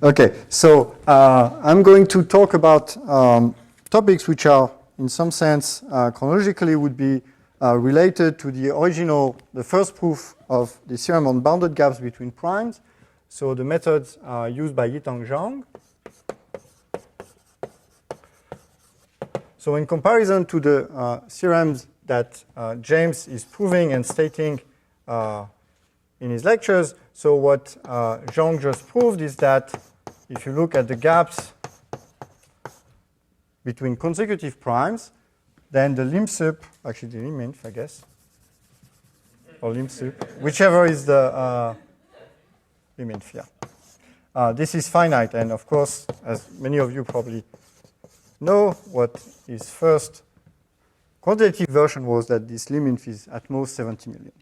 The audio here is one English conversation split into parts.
Okay, so I'm going to talk about topics which are, in some sense, chronologically would be related to the first proof of the theorem on bounded gaps between primes. So the methods used by ETH Zhang. So in comparison to the theorems that James is proving and stating in his lectures, so what Zhang just proved is that if you look at the gaps between consecutive primes, then the lim sup, actually the lim inf, I guess, or lim sup, whichever is the lim inf, yeah. This is finite, and of course, as many of you probably know, what his first quantitative version was that this lim inf is at most 70 million.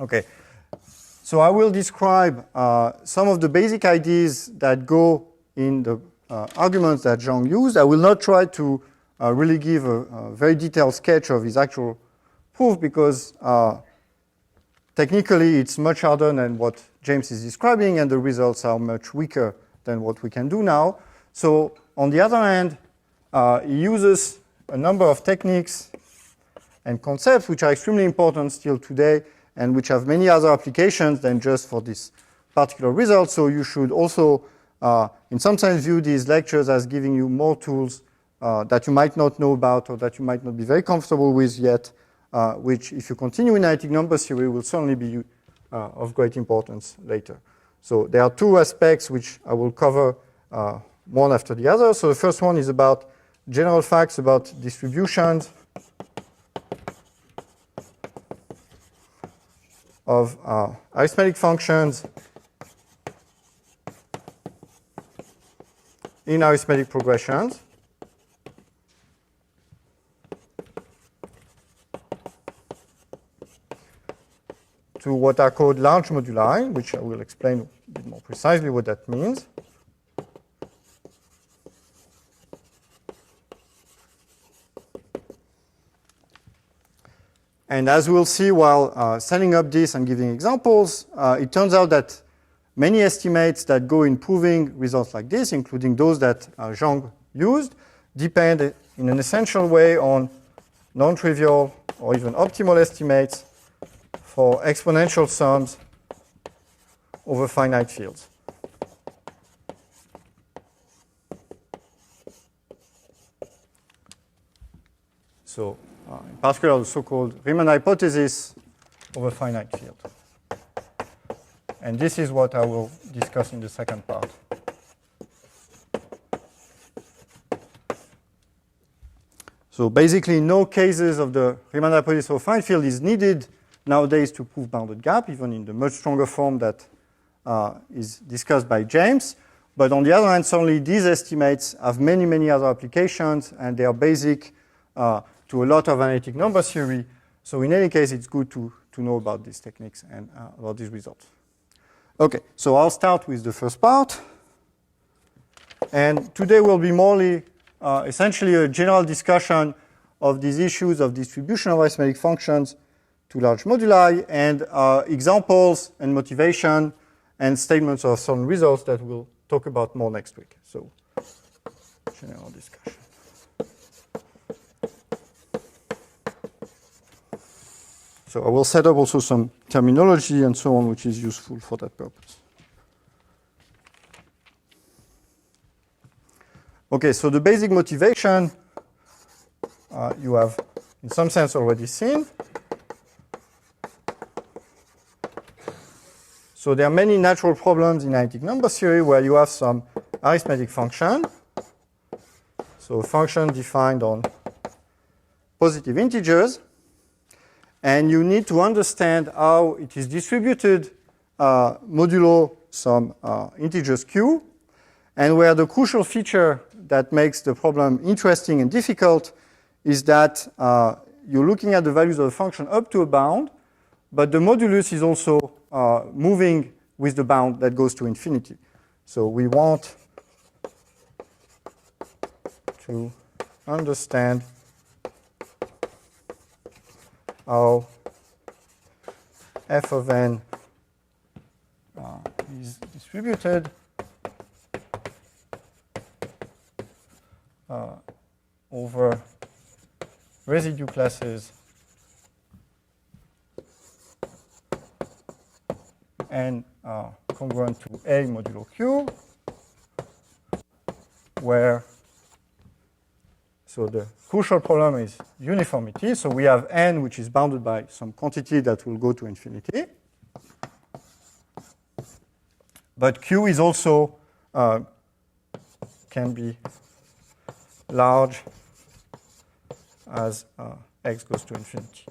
Okay, so I will describe some of the basic ideas that go in the arguments that Zhang used. I will not try to really give a very detailed sketch of his actual proof because technically it's much harder than what James is describing and the results are much weaker than what we can do now. So on the other hand, he uses a number of techniques and concepts which are extremely important still today and which have many other applications than just for this particular result. So you should also, in some sense, view these lectures as giving you more tools that you might not know about or that you might not be very comfortable with yet, which, if you continue in analytic number theory, will certainly be of great importance later. So there are two aspects which I will cover one after the other. So the first one is about general facts about distributions of arithmetic functions in arithmetic progressions. To what are called large moduli, which I will explain a bit more precisely what that means. And as we'll see while setting up this and giving examples, it turns out that many estimates that go in proving results like this, including those that Zhang used, depend in an essential way on non-trivial or even optimal estimates for exponential sums over finite fields. So in particular, the so-called Riemann hypothesis over finite field. And this is what I will discuss in the second part. So basically, no cases of the Riemann hypothesis over finite field is needed nowadays to prove bounded gap, even in the much stronger form that is discussed by James. But on the other hand, certainly these estimates have many, many other applications, and they are basic to a lot of analytic number theory. So in any case, it's good to know about these techniques and about these results. Okay, so I'll start with the first part. And today will be more essentially a general discussion of these issues of distribution of arithmetic functions to large moduli and examples and motivation and statements of certain results that we'll talk about more next week. So general discussion. So I will set up also some terminology and so on, which is useful for that purpose. Okay, so the basic motivation you have, in some sense, already seen. So there are many natural problems in analytic number theory where you have some arithmetic function. So a function defined on positive integers. And you need to understand how it is distributed modulo some integers q, and where the crucial feature that makes the problem interesting and difficult is that you're looking at the values of the function up to a bound, but the modulus is also moving with the bound that goes to infinity. So we want to understand how f of n is distributed over residue classes n congruent to A modulo Q, where, so the crucial problem is uniformity. So we have n, which is bounded by some quantity that will go to infinity. But Q is also, can be large as x goes to infinity.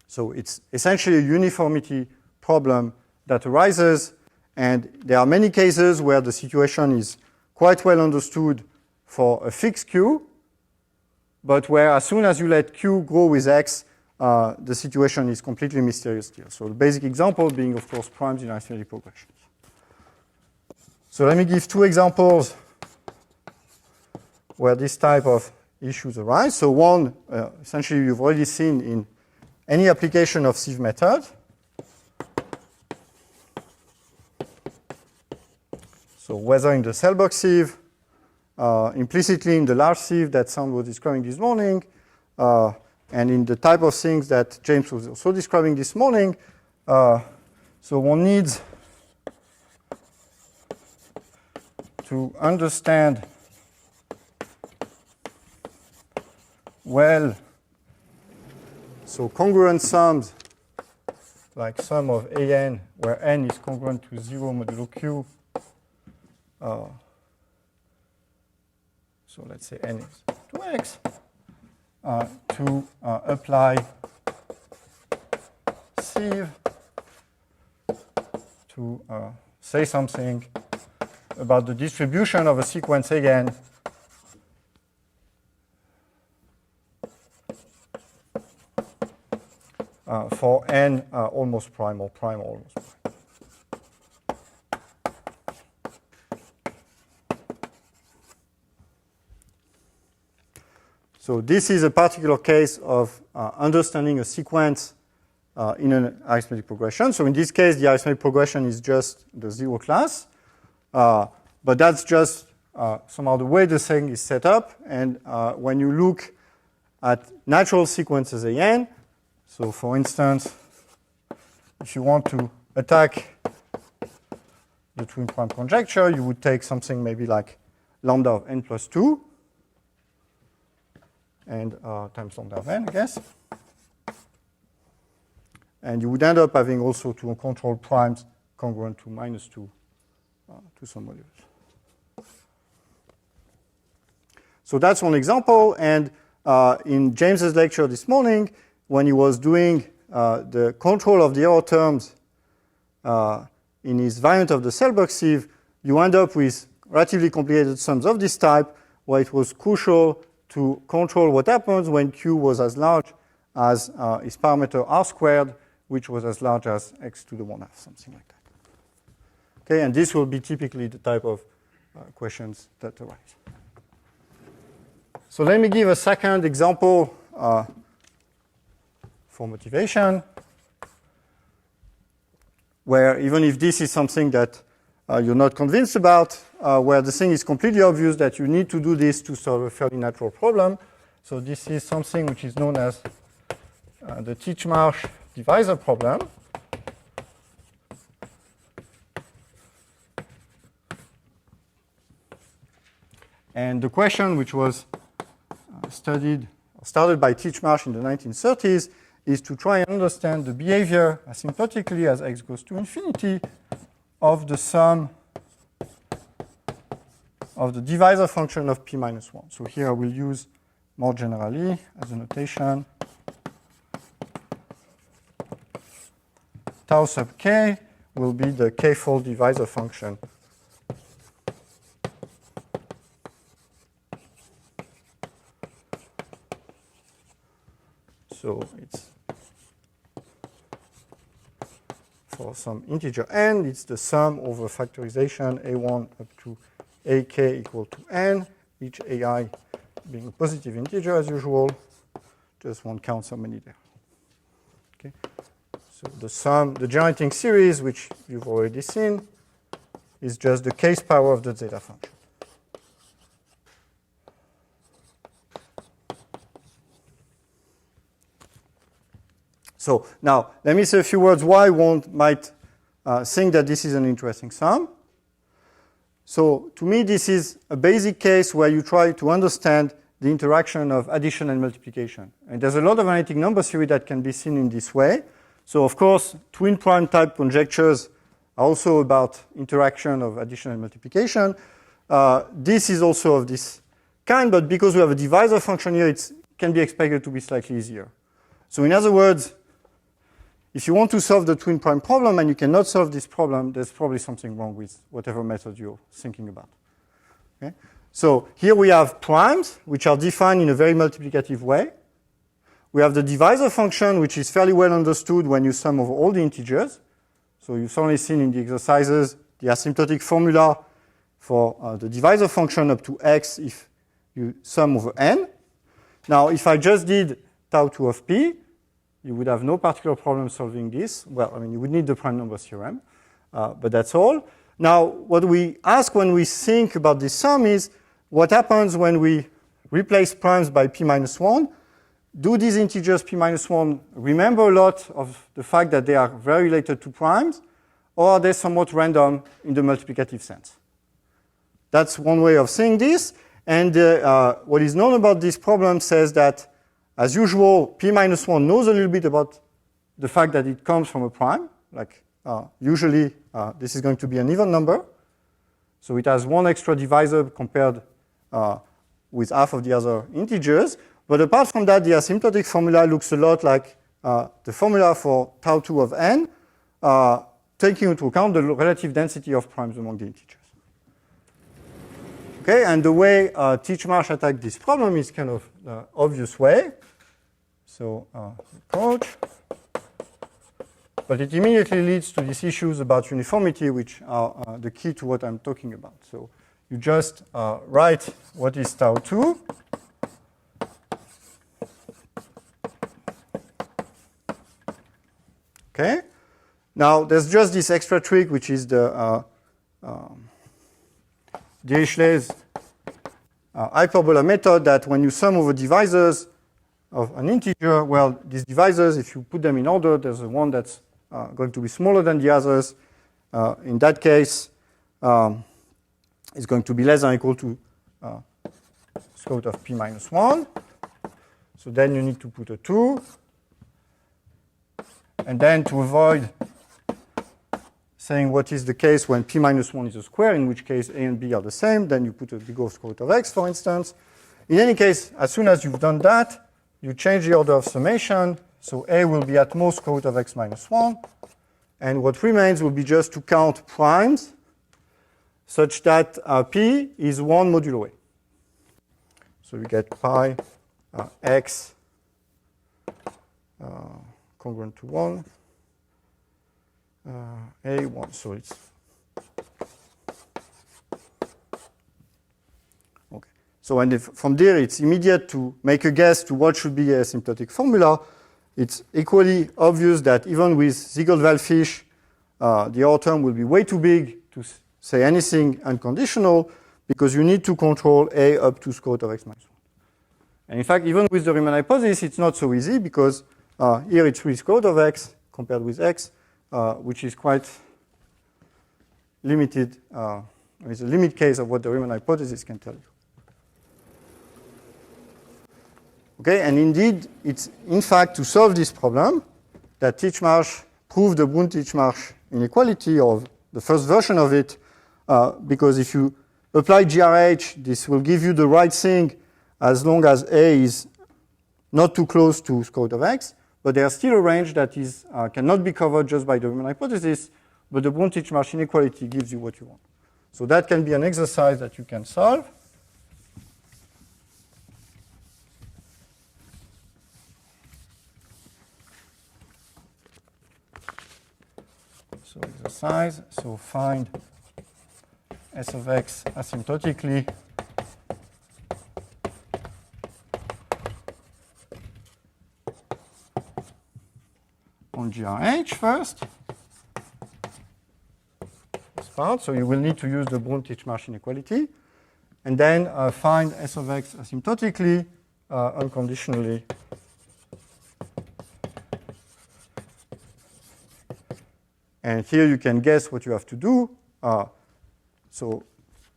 So it's essentially a uniformity problem that arises, and there are many cases where the situation is quite well understood for a fixed Q, but where as soon as you let Q grow with x, the situation is completely mysterious still. So the basic example being, of course, primes in arithmetic progressions. So let me give two examples where this type of issues arise. So one, essentially you've already seen in any application of Sieve method. So whether in the cell box sieve, implicitly in the large sieve that Zhang was describing this morning, and in the type of things that James was also describing this morning. So one needs to understand well, so congruent sums, like sum of an, where n is congruent to 0 modulo q. So let's say n is 2x, to apply Sieve to say something about the distribution of a sequence again for n almost prime or prime almost prime. So this is a particular case of understanding a sequence in an arithmetic progression. So in this case, the arithmetic progression is just the zero class. But that's just somehow the way the thing is set up. And when you look at natural sequences AN, so for instance, if you want to attack the twin prime conjecture, you would take something maybe like lambda of n plus 2, and times lambda of n, I guess. And you would end up having also two uncontrolled primes congruent to minus 2 to some modulus. So that's one example. And in James's lecture this morning, when he was doing the control of the error terms in his variant of the cell box sieve, you end up with relatively complicated sums of this type, where it was crucial to control what happens when Q was as large as its parameter R squared, which was as large as x to the 1/2, something like that. Okay, and this will be typically the type of questions that arise. So let me give a second example for motivation, where even if this is something that you're not convinced about, where the thing is completely obvious that you need to do this to solve a fairly natural problem. So this is something which is known as the Titchmarsh divisor problem. And the question, which was started by Titchmarsh in the 1930s, is to try and understand the behavior asymptotically as x goes to infinity of the sum of the divisor function of p minus 1. So here I will use more generally as a notation tau sub k will be the k-fold divisor function . So it's for some integer n, it's the sum over factorization a1 up to ak equal to n, each ai being a positive integer as usual. Just won't count so many there. Okay. So the sum, the generating series, which you've already seen, is just the case power of the zeta function. So now, let me say a few words why one might think that this is an interesting sum. So to me, this is a basic case where you try to understand the interaction of addition and multiplication. And there's a lot of analytic number theory that can be seen in this way. So of course, twin prime type conjectures are also about interaction of addition and multiplication. This is also of this kind, but because we have a divisor function here, it can be expected to be slightly easier. So in other words, if you want to solve the twin prime problem and you cannot solve this problem, there's probably something wrong with whatever method you're thinking about. Okay? So here we have primes, which are defined in a very multiplicative way. We have the divisor function, which is fairly well understood when you sum over all the integers. So you've certainly seen in the exercises the asymptotic formula for the divisor function up to x if you sum over n. Now, if I just did tau 2 of p, you would have no particular problem solving this. Well, I mean, you would need the prime number theorem, but that's all. Now, what we ask when we think about this sum is, what happens when we replace primes by p minus 1? Do these integers p minus 1 remember a lot of the fact that they are very related to primes, or are they somewhat random in the multiplicative sense? That's one way of saying this. And what is known about this problem says that, as usual, p minus 1 knows a little bit about the fact that it comes from a prime. Like usually, this is going to be an even number. So it has one extra divisor compared with half of the other integers. But apart from that, the asymptotic formula looks a lot like the formula for tau 2 of n, taking into account the relative density of primes among the integers. Okay, and the way Titchmarsh attacked this problem is kind of the obvious way. So approach. But it immediately leads to these issues about uniformity, which are the key to what I'm talking about. So you just write what is tau 2. Okay. Now, there's just this extra trick, which is the Dirichlet's hyperbola method, that when you sum over divisors of an integer, well, these divisors, if you put them in order, there's one that's going to be smaller than the others. In that case, it's going to be less than or equal to square root of p minus 1. So then you need to put a 2. And then to avoid saying what is the case when p minus 1 is a square, in which case a and b are the same, then you put a big O square root of x, for instance. In any case, as soon as you've done that, you change the order of summation. So a will be at most square root of x minus 1. And what remains will be just to count primes such that p is 1 modulo a. So we get pi x congruent to 1. A1, so it's okay. So and from there, it's immediate to make a guess to what should be a asymptotic formula. It's equally obvious that even with Ziegler-Wald-Fish, the R term will be way too big to say anything unconditional, because you need to control A up to square root of x minus 1. And in fact, even with the Riemann hypothesis, it's not so easy, because here it's really square root of x compared with x, which is quite limited. It's a limit case of what the Riemann hypothesis can tell you. Okay, and indeed, it's in fact to solve this problem that Titchmarsh proved the Brun-Titchmarsh inequality, or the first version of it, because if you apply GRH, this will give you the right thing as long as A is not too close to square root of x, but there's still a range that is cannot be covered just by the Riemann hypothesis, but the Brun-Titchmarsh inequality gives you what you want. So that can be an exercise that you can solve. So exercise, so find S of x asymptotically on GRH first. This part, so you will need to use the Brun-Titchmarsh inequality. And then find S of x asymptotically, unconditionally And here you can guess what you have to do. So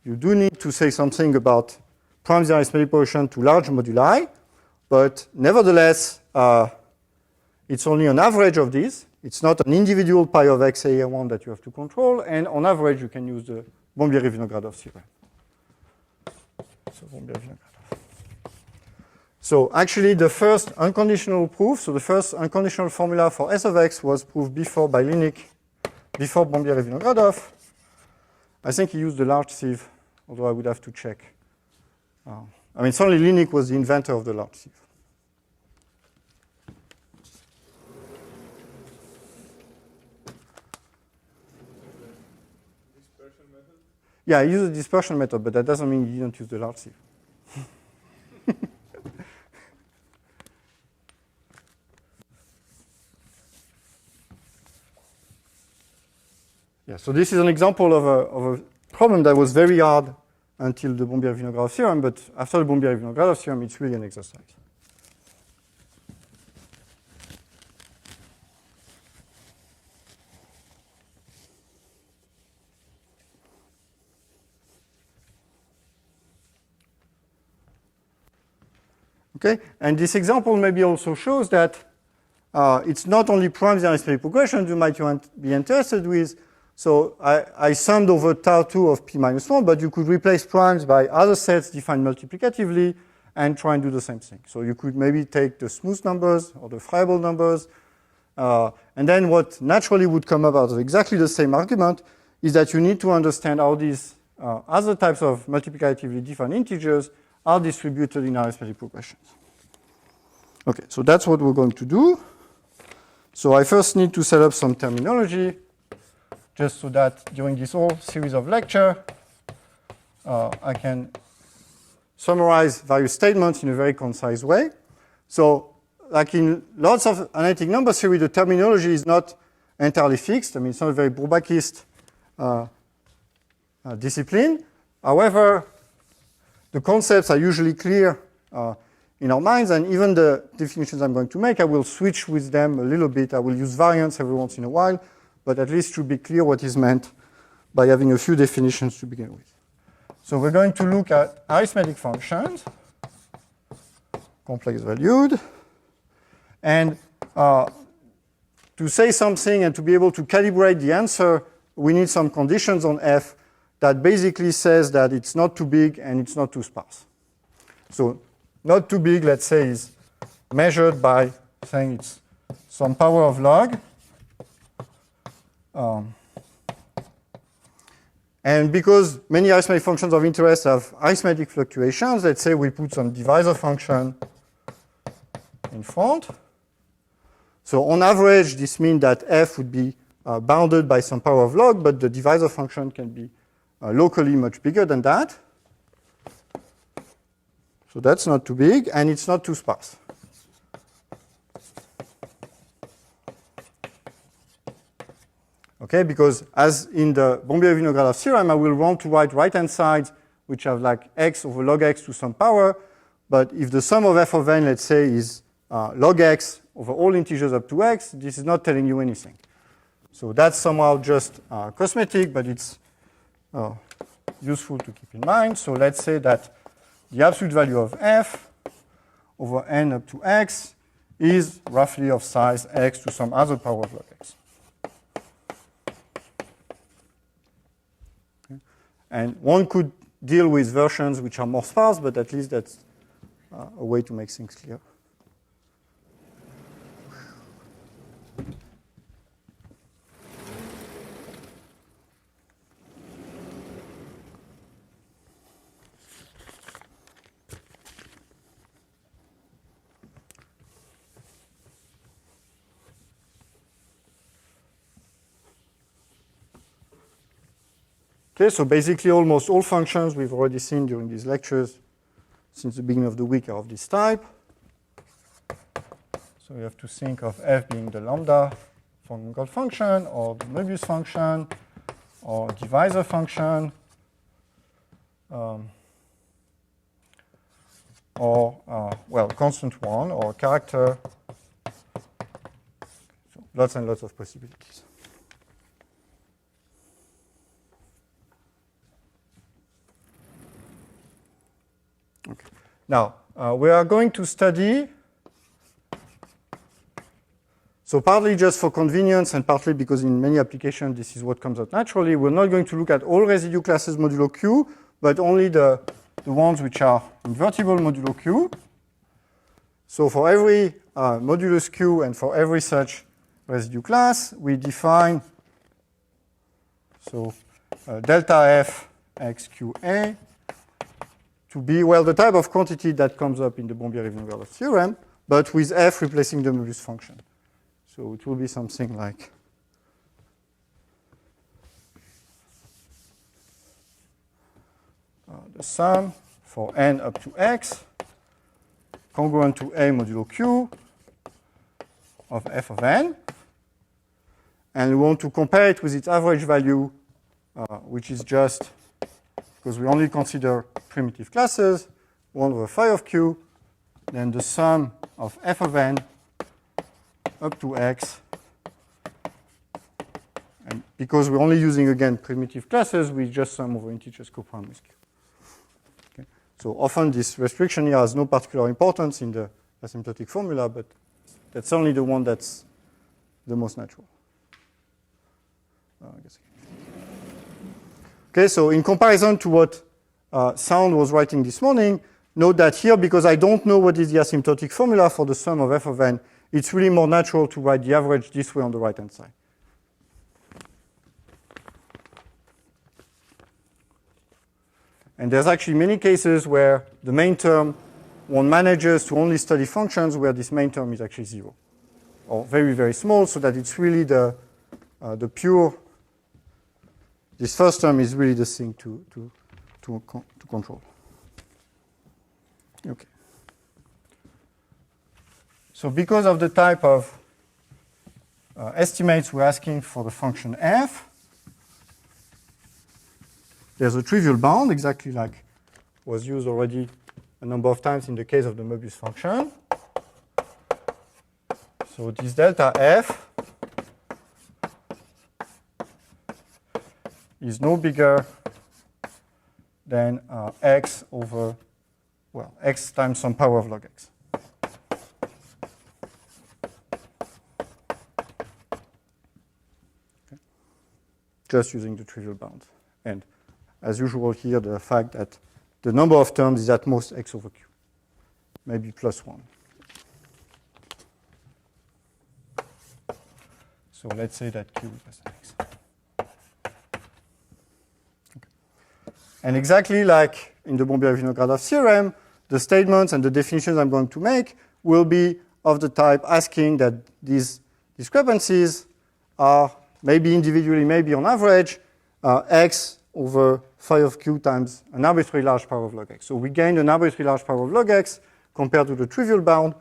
you do need to say something about primes in arithmetic progression to large moduli, but nevertheless, it's only an average of these. It's not an individual pi of x A1 that you have to control, and on average, you can use the Bombieri-Vinogradov theorem. So Bombieri-Vinogradov. So actually, the first unconditional proof, so the first unconditional formula for S of x was proved before by Linick, before Bombieri-Vinogradov. I think he used the large sieve, although I would have to check. I mean, certainly Linick was the inventor of the large sieve. Dispersion method? Yeah, he used the dispersion method, but that doesn't mean he didn't use the large sieve. Yeah, so this is an example of a problem that was very hard until the Bombieri-Vinogradov theorem, but after the Bombieri-Vinogradov theorem, it's really an exercise. Okay, and this example maybe also shows that it's not only primes in arithmetic progression you might be interested with. So I summed over tau2 of p minus 1, but you could replace primes by other sets defined multiplicatively and try and do the same thing. So you could maybe take the smooth numbers or the friable numbers, and then what naturally would come up out of exactly the same argument is that you need to understand how these other types of multiplicatively defined integers are distributed in arithmetic progressions. Okay, so that's what we're going to do. So I first need to set up some terminology, just so that during this whole series of lecture, I can summarize various statements in a very concise way. So like in lots of analytic number theory, the terminology is not entirely fixed. I mean, it's not a very Bourbakist discipline. However, the concepts are usually clear in our minds, and even the definitions I'm going to make, I will switch with them a little bit. I will use variants every once in a while, but at least to be clear what is meant by having a few definitions to begin with. So we're going to look at arithmetic functions, complex valued, and to say something and to be able to calibrate the answer, we need some conditions on f that basically says that it's not too big and it's not too sparse. So not too big, let's say, is measured by saying it's some power of log. And because many arithmetic functions of interest have arithmetic fluctuations, let's say we put some divisor function in front. So on average, this means that f would be bounded by some power of log, but the divisor function can be locally much bigger than that. So that's not too big, and it's not too sparse. Okay, because as in the Bombieri-Vinogradov theorem, I will want to write right-hand sides which have like x over log x to some power. But if the sum of f of n, let's say, is log x over all integers up to x, this is not telling you anything. So that's somehow just cosmetic, but it's useful to keep in mind. So let's say that the absolute value of f over n up to x is roughly of size x to some other power of log x. And one could deal with versions which are more sparse, but at least that's a way to make things clear. Okay, so basically almost all functions we've already seen during these lectures since the beginning of the week are of this type. So we have to think of f being the lambda Von function, or the Möbius function, or divisor function, or, well, constant one, or character. So lots and lots of possibilities. Okay. Now, we are going to study, so partly just for convenience and partly because in many applications this is what comes out naturally, we're not going to look at all residue classes modulo Q, but only the ones which are invertible modulo Q. So for every modulus Q and for every such residue class, we define, so delta F x QA to be, well, the type of quantity that comes up in the Bombier-Riemann-Gradov theorem, but with F replacing the Möbius function. So it will be something like the sum for n up to x congruent to A modulo Q of f of n. And we want to compare it with its average value, which is just, because we only consider primitive classes, 1 over phi of q, then the sum of f of n up to x. And because we're only using, again, primitive classes, we just sum over integers coprime with q. Okay. So often this restriction here has no particular importance in the asymptotic formula, but that's only the one that's the most natural. Okay, so in comparison to what Sound was writing this morning, note that here, because I don't know what is the asymptotic formula for the sum of f of n, it's really more natural to write the average this way on the right-hand side. And there's actually many cases where the main term, one manages to only study functions where this main term is actually 0, or very, very small, so that it's really the pure, this first term is really the thing to control. Okay. So because of the type of estimates we're asking for the function f, there's a trivial bound, exactly like was used already a number of times in the case of the Möbius function. So this delta f is no bigger than x over, well, x times some power of log x. Okay. Just using the trivial bound. And as usual here, the fact that the number of terms is at most x over q, maybe plus 1. So let's say that q is x. Okay. And exactly like in the Bombier-Riemann-Gradov theorem, the statements and the definitions I'm going to make will be of the type asking that these discrepancies are maybe individually, maybe on average, x over phi of q times an arbitrary large power of log x. So we gained an arbitrary large power of log x compared to the trivial bound.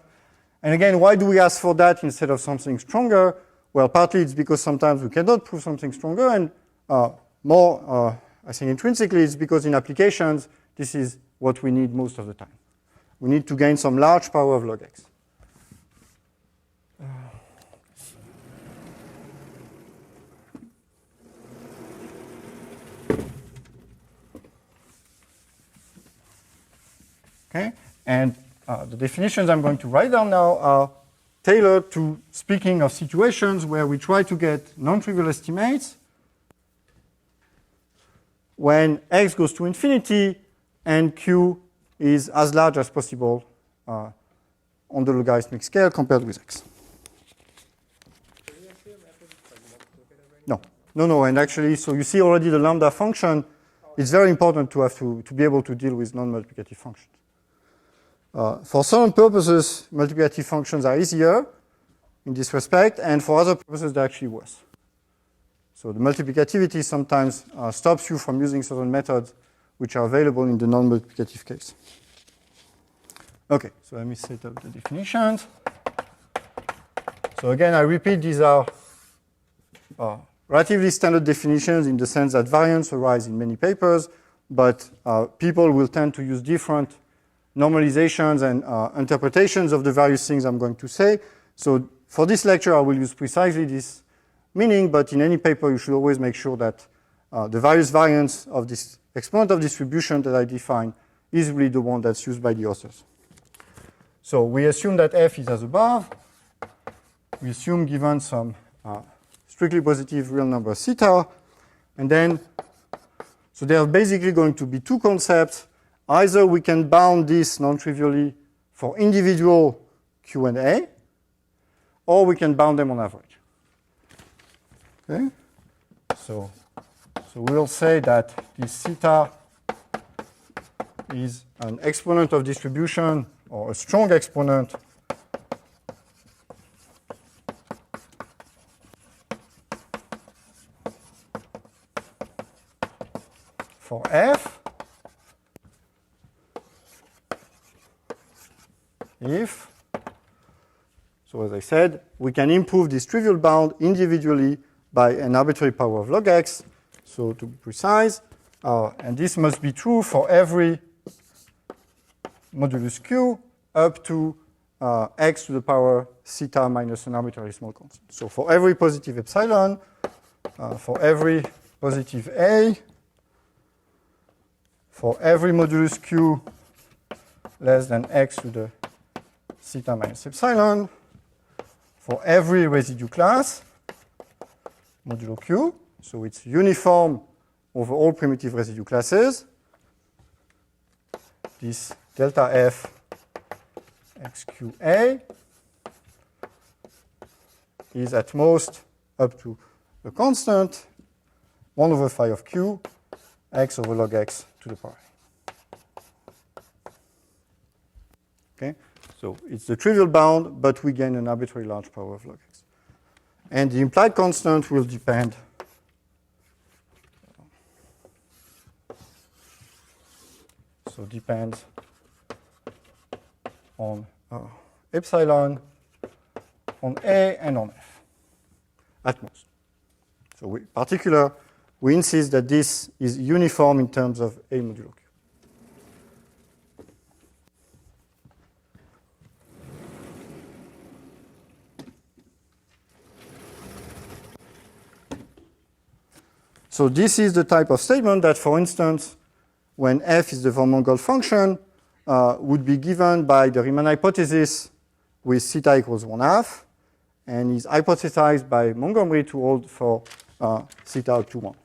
And again, why do we ask for that instead of something stronger? Well, partly it's because sometimes we cannot prove something stronger, and more, I think intrinsically, it's because in applications, this is what we need most of the time. We need to gain some large power of log x. Okay, and the definitions I'm going to write down now are tailored to speaking of situations where we try to get non-trivial estimates when x goes to infinity and q is as large as possible on the logarithmic scale compared with x. No, and actually, so you see already the lambda function, it's very important to have to be able to deal with non-multiplicative functions. For certain purposes, multiplicative functions are easier in this respect, and for other purposes, they're actually worse. So the multiplicativity sometimes stops you from using certain methods which are available in the non-multiplicative case. Okay, so let me set up the definitions. So again, I repeat, these are relatively standard definitions in the sense that variants arise in many papers, but people will tend to use different normalizations and interpretations of the various things I'm going to say. So for this lecture, I will use precisely this meaning, but in any paper, you should always make sure that the various variants of this exponent of distribution that I define is really the one that's used by the authors. So we assume that f is as above. We assume given some strictly positive real number theta. And then, so there are basically going to be two concepts. Either we can bound this non-trivially for individual Q and A, or we can bound them on average. Okay? So we'll say that this theta is an exponent of distribution, or a strong exponent for f if, so as I said, we can improve this trivial bound individually by an arbitrary power of log x. So to be precise, and this must be true for every modulus q up to x to the power theta minus an arbitrary small constant. So for every positive epsilon, for every positive a, for every modulus q less than x to the theta minus epsilon, for every residue class, modulo q, so it's uniform over all primitive residue classes, this delta f xqa is at most up to a constant 1 over phi of q x over log x to the power a. Okay? So it's the trivial bound, but we gain an arbitrary large power of log x. And the implied constant will depend depends on epsilon, on A, and on F, at most. So we insist that this is uniform in terms of A modulo Q. So this is the type of statement that, for instance, when f is the von Mongol function, would be given by the Riemann hypothesis with theta equals 1/2, and is hypothesized by Montgomery to hold for theta up to 1.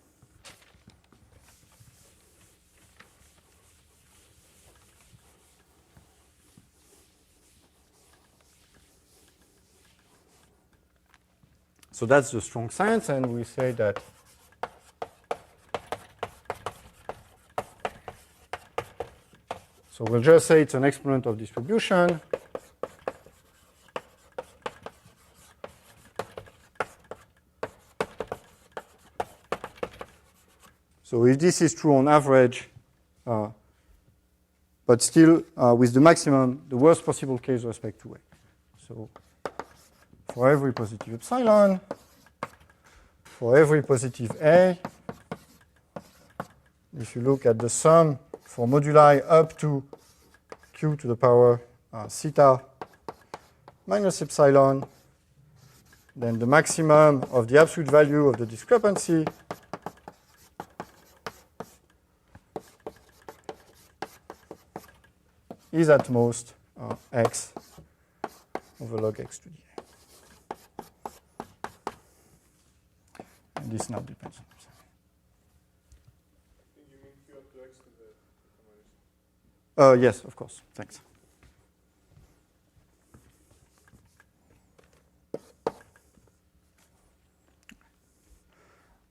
So that's the strong sense, and we say that so we'll just say it's an exponent of distribution. So if this is true on average, but still with the maximum, the worst possible case with respect to A. So for every positive epsilon, for every positive A, if you look at the sum for moduli up to q to the power theta minus epsilon, then the maximum of the absolute value of the discrepancy is at most x over log x to the a. And this now depends on epsilon. You mean q up to x to the minus? Yes, of course. Thanks.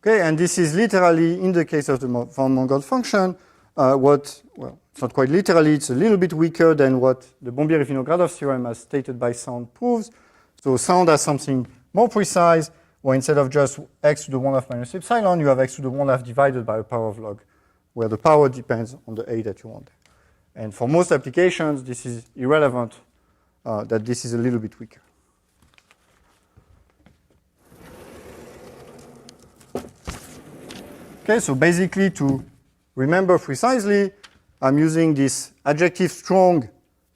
Okay, and this is literally, in the case of the von Mongol function, well, it's not quite literally, it's a little bit weaker than what the Bombieri-Vinogradov theorem as stated by Sound proves. So Sound has something more precise, where instead of just x to the 1/2 minus epsilon, you have x to the 1/2 divided by a power of log, where the power depends on the a that you want. And for most applications, this is irrelevant that this is a little bit weaker. Okay, so basically to remember precisely, I'm using this adjective strong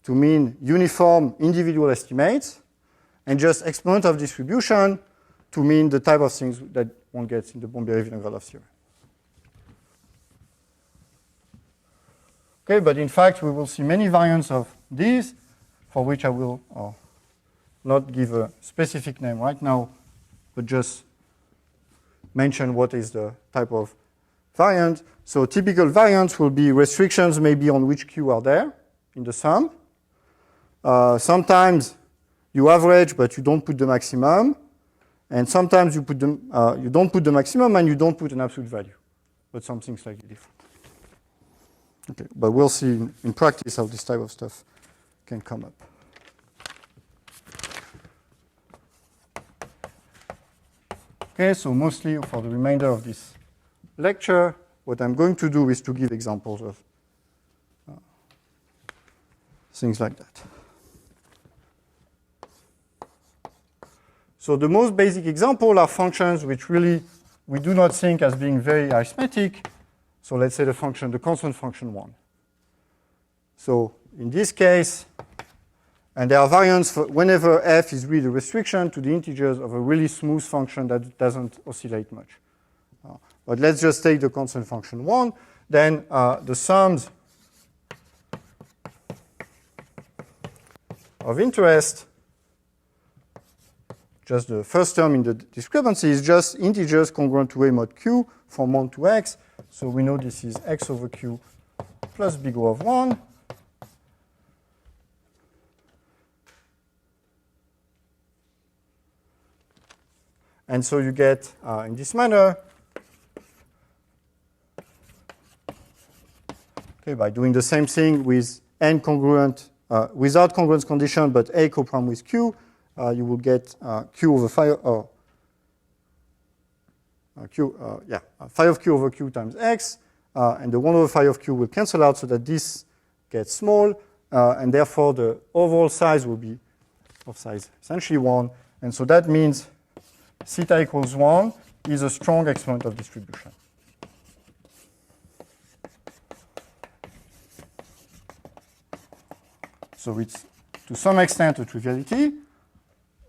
to mean uniform individual estimates, and just exponent of distribution to mean the type of things that one gets in the Bombieri-Vinogradov theorem. Okay, but in fact, we will see many variants of these, for which I will not give a specific name right now, but just mention what is the type of variant. So typical variants will be restrictions maybe on which q are there in the sum. Sometimes you average, but you don't put the maximum. And sometimes you put you don't put the maximum and you don't put an absolute value, but something slightly different. Okay, but we'll see in practice how this type of stuff can come up. Okay, so mostly for the remainder of this lecture, what I'm going to do is to give examples of things like that. So the most basic example are functions which really we do not think as being very arithmetic. So let's say the constant function 1. So in this case, and there are variants for whenever f is really a restriction to the integers of a really smooth function that doesn't oscillate much. But let's just take the constant function 1. Then the sums of interest, just the first term in the discrepancy, is just integers congruent to a mod q from 1 to x. So we know this is x over q plus big O of 1. And so you get, in this manner, okay, by doing the same thing with n congruent, without congruence condition, but a coprime with q, you will get q over phi, phi of q over q times x, and the 1 over phi of q will cancel out so that this gets small, and therefore the overall size will be of size essentially 1. And so that means theta equals 1 is a strong exponent of distribution. So it's to some extent a triviality,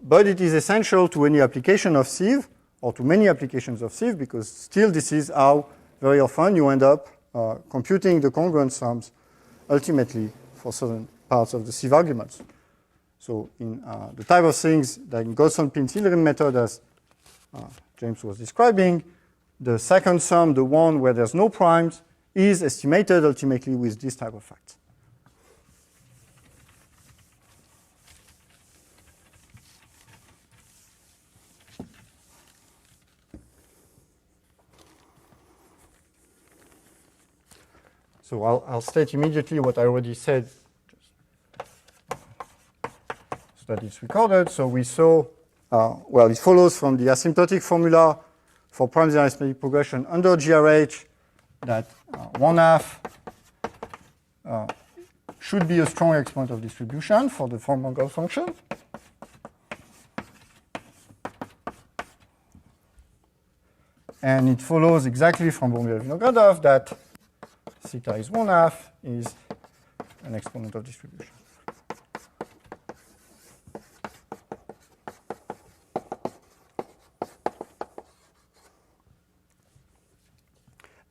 but it is essential to any application of Sieve, or to many applications of Sieve, because still this is how very often you end up computing the congruent sums ultimately for certain parts of the Sieve arguments. So in the type of things that in Godson-Pin-Theorem method, as James was describing, the second sum, the one where there's no primes, is estimated ultimately with this type of facts. So I'll state immediately what I already said, so that it's recorded. So we saw, well, it follows from the asymptotic formula for primes in arithmetic progression under GRH that 1/2 should be a strong exponent of distribution for the form Mongol function. And it follows exactly from Bombier-Vinogradov that theta is 1/2 is an exponent of distribution.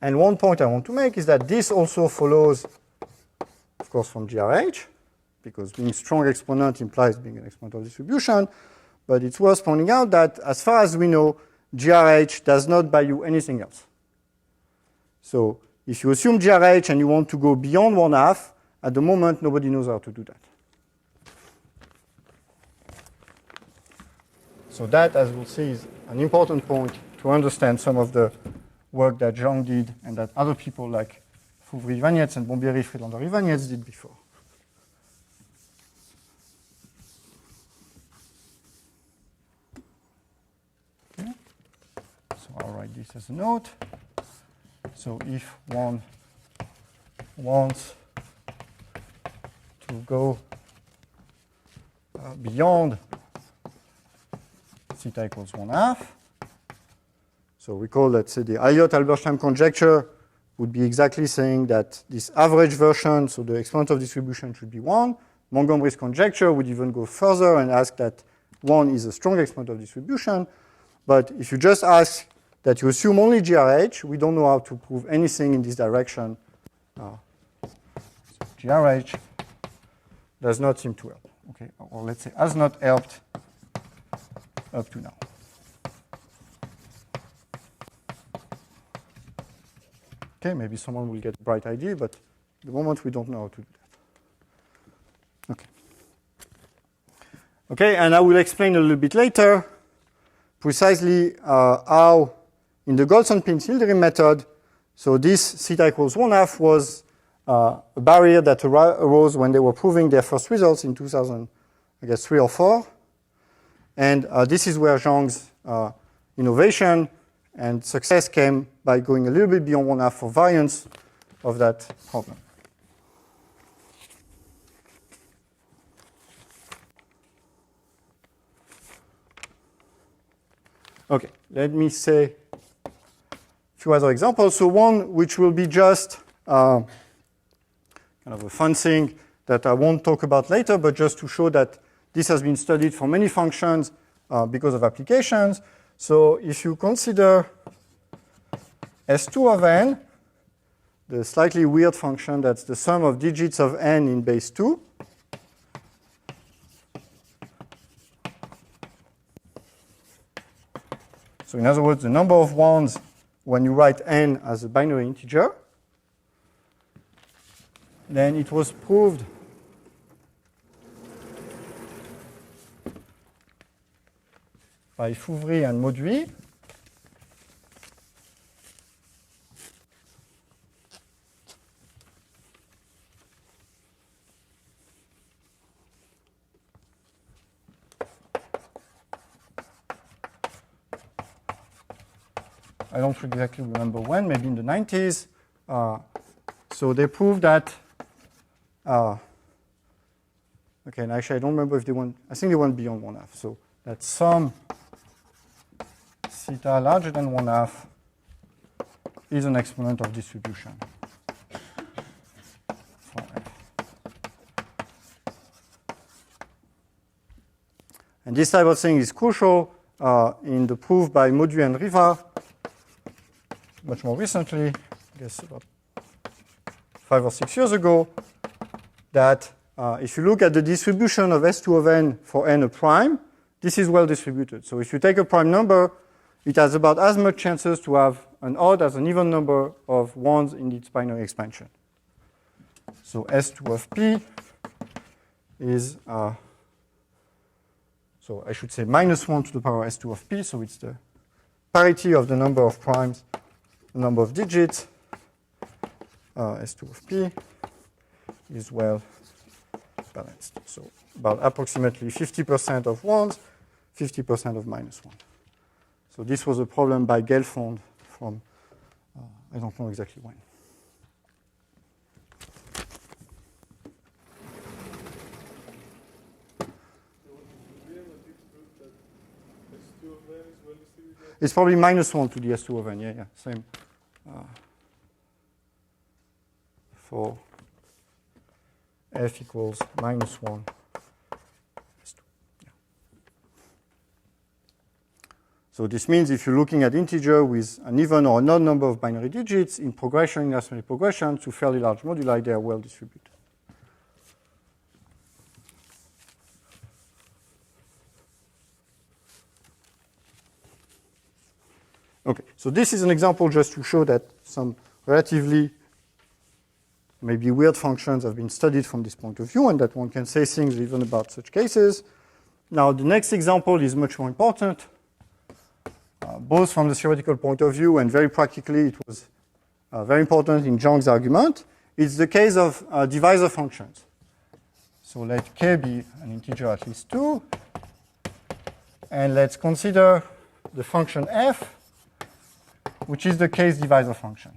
And one point I want to make is that this also follows, of course, from GRH, because being strong exponent implies being an exponent of distribution. But it's worth pointing out that as far as we know, GRH does not buy you anything else. So if you assume GRH and you want to go beyond 1/2, at the moment, nobody knows how to do that. So that, as we'll see, is an important point to understand some of the work that Zhang did and that other people like Fouvry-Ivanets and Bombieri-Friedlander-Ivanets did before. Okay. So I'll write this as a note. So if one wants to go beyond theta equals 1/2, so recall that, say, the Elliott-Halberstam conjecture would be exactly saying that this average version, so the exponent of distribution should be 1. Montgomery's conjecture would even go further and ask that 1 is a strong exponent of distribution. But if you just ask that you assume only GRH, we don't know how to prove anything in this direction GRH does not seem to help. Okay, or let's say has not helped up to now. Okay, maybe someone will get a bright idea, but at the moment we don't know how to do that. Okay. Okay, and I will explain a little bit later precisely how in the Goldson-Pin-Hilderim method, so this theta equals 1/2 was a barrier that arose when they were proving their first results in 2003 or 4. And this is where Zhang's innovation and success came by going a little bit beyond 1/2 for variance of that problem. Okay, let me say a few other examples. So one which will be just kind of a fun thing that I won't talk about later, but just to show that this has been studied for many functions because of applications. So if you consider S2 of n, the slightly weird function that's the sum of digits of n in base 2, so in other words, the number of ones when you write n as a binary integer, then it was proved by Fouvry and moduli I don't exactly remember when, maybe in the 90s. So they proved that, okay, and actually I don't remember if they went, I think they went beyond 1/2. So that some theta larger than 1/2 is an exponent of distribution for f. And this type of thing is crucial in the proof by Moduli and Riva, much more recently, I guess about 5 or 6 years ago, that if you look at the distribution of S2 of n for n a prime, this is well distributed. So if you take a prime number, it has about as much chances to have an odd as an even number of ones in its binary expansion. So S2 of p is, so I should say -1 to the power S2 of p, so it's the parity of the number of primes, the number of digits, S2 of p is well balanced. So about approximately 50% of ones, 50% of -1. So this was a problem by Gelfond from, I don't know exactly when. It's probably -1 to the S2 of n, yeah, same. For f equals -1. So this means if you're looking at integer with an even or an odd number of binary digits in progression, in arithmetic progression, to fairly large moduli, they are well distributed. Okay, so this is an example just to show that some relatively maybe weird functions have been studied from this point of view and that one can say things even about such cases. Now, the next example is much more important, both from the theoretical point of view and very practically it was very important in Zhang's argument. It's the case of divisor functions. So let k be an integer at least 2, and let's consider the function f, which is the case divisor function.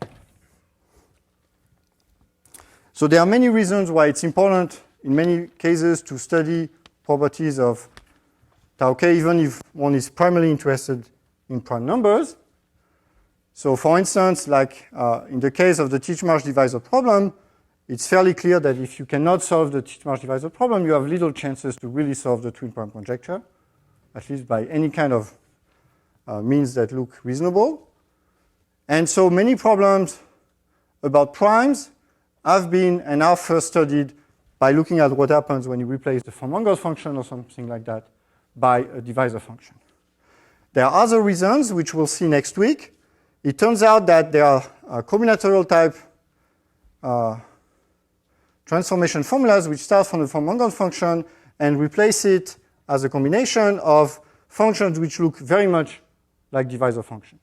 So there are many reasons why it's important in many cases to study properties of tau k, even if one is primarily interested in prime numbers. So for instance, like in the case of the Titchmarsh divisor problem, it's fairly clear that if you cannot solve the Titchmarsh divisor problem, you have little chances to really solve the twin prime conjecture, at least by any kind of means that look reasonable. And so many problems about primes have been and are first studied by looking at what happens when you replace the von Mangoldt function or something like that by a divisor function. There are other reasons, which we'll see next week. It turns out that there are combinatorial type transformation formulas which start from the von Mangoldt function and replace it as a combination of functions which look very much like divisor functions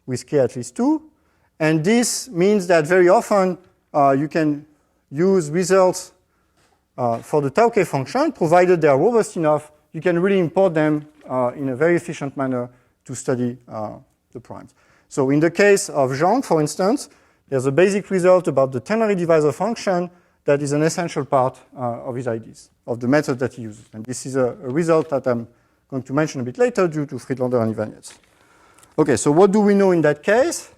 with k at least 2. And this means that very often you can use results for the tau k function, provided they are robust enough, you can really import them in a very efficient manner to study the primes. So in the case of Zhang, for instance, there's a basic result about the ternary divisor function that is an essential part of his ideas, of the method that he uses. And this is a result that I'm going to mention a bit later due to Friedlander and Ivanets. Okay, so what do we know in that case?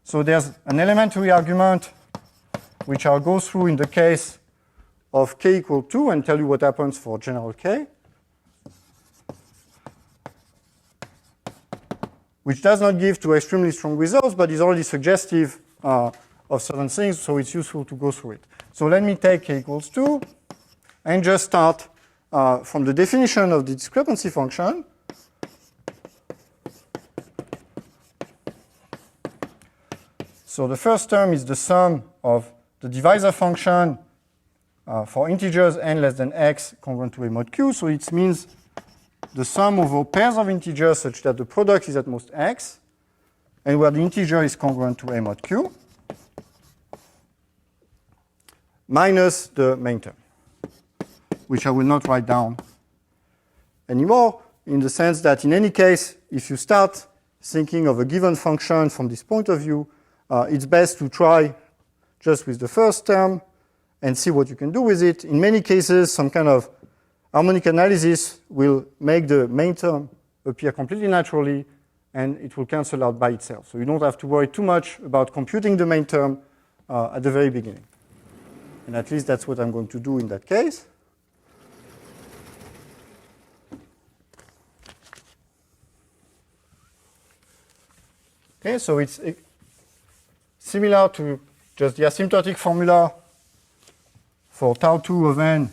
So there's an elementary argument which I'll go through in the case of k equal 2 and tell you what happens for general k, which does not give two extremely strong results, but is already suggestive of certain things, so it's useful to go through it. So let me take k equals 2 and just start from the definition of the discrepancy function. So the first term is the sum of the divisor function for integers n less than x congruent to a mod q. So it means the sum over pairs of integers such that the product is at most x, and where the integer is congruent to a mod q, minus the main term, which I will not write down anymore, in the sense that in any case, if you start thinking of a given function from this point of view, it's best to try just with the first term and see what you can do with it. In many cases, some kind of harmonic analysis will make the main term appear completely naturally, and it will cancel out by itself. So you don't have to worry too much about computing the main term at the very beginning. And at least that's what I'm going to do in that case. Okay, so it's similar to just the asymptotic formula for tau 2 of n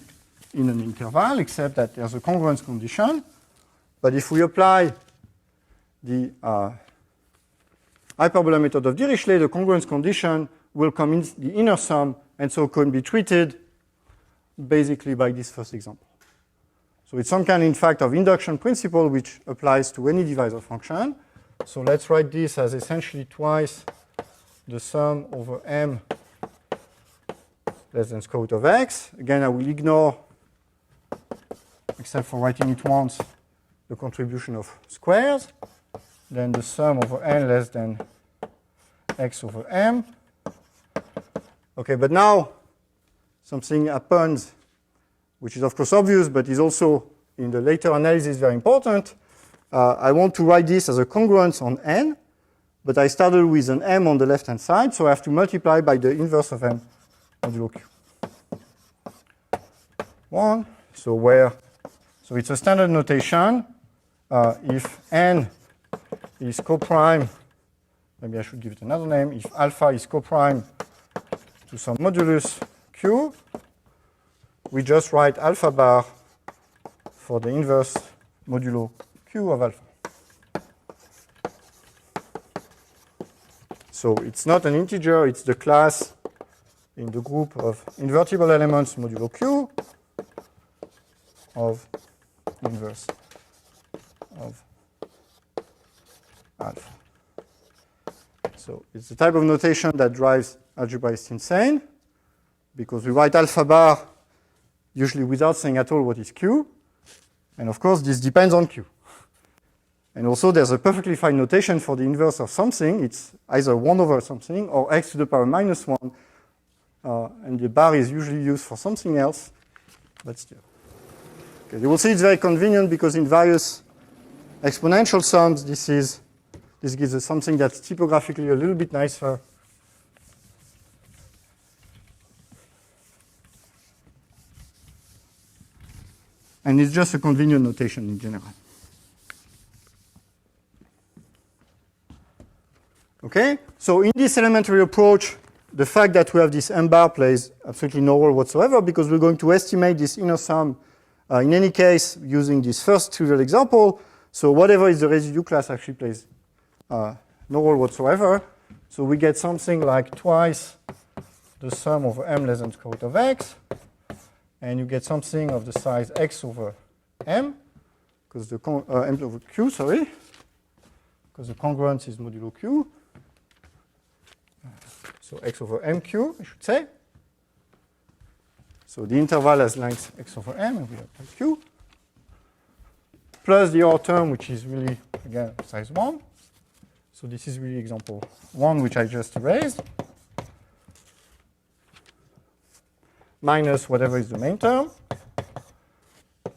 in an interval, except that there's a congruence condition. But if we apply the hyperbola method of Dirichlet, the congruence condition will come in the inner sum, and so can be treated basically by this first example. So it's some kind, in fact, of induction principle which applies to any divisor function. So let's write this as essentially twice the sum over m less than square root of x. Again, I will ignore, except for writing it once, the contribution of squares. Then the sum over n less than x over m. Okay, but now something happens, which is of course obvious, but is also in the later analysis very important. I want to write this as a congruence on n, but I started with an m on the left-hand side, so I have to multiply by the inverse of m modulo q. 1, so it's a standard notation. If n is coprime, maybe I should give it another name, if alpha is coprime to some modulus q, we just write alpha bar for the inverse modulo q of alpha. So it's not an integer, it's the class in the group of invertible elements modulo q of inverse of alpha. So it's the type of notation that drives algebraists insane, because we write alpha bar usually without saying at all what is q. And of course, this depends on q. And also, there's a perfectly fine notation for the inverse of something. It's either 1 over something or x to the power minus 1. And the bar is usually used for something else, but still. Okay, you will see it's very convenient because in various exponential sums, this gives us something that's typographically a little bit nicer. And it's just a convenient notation in general. Okay, so in this elementary approach, the fact that we have this m bar plays absolutely no role whatsoever because we're going to estimate this inner sum in any case using this first trivial example. So whatever is the residue class actually plays no role whatsoever. So we get something like twice the sum over m less than square root of x, and you get something of the size x over m, because the m over q, sorry, because the congruence is modulo q. So x over mq, I should say. So the interval has length x over m, and we apply q, plus the R term, which is really, again, size 1. So this is really example 1, which I just erased, minus whatever is the main term,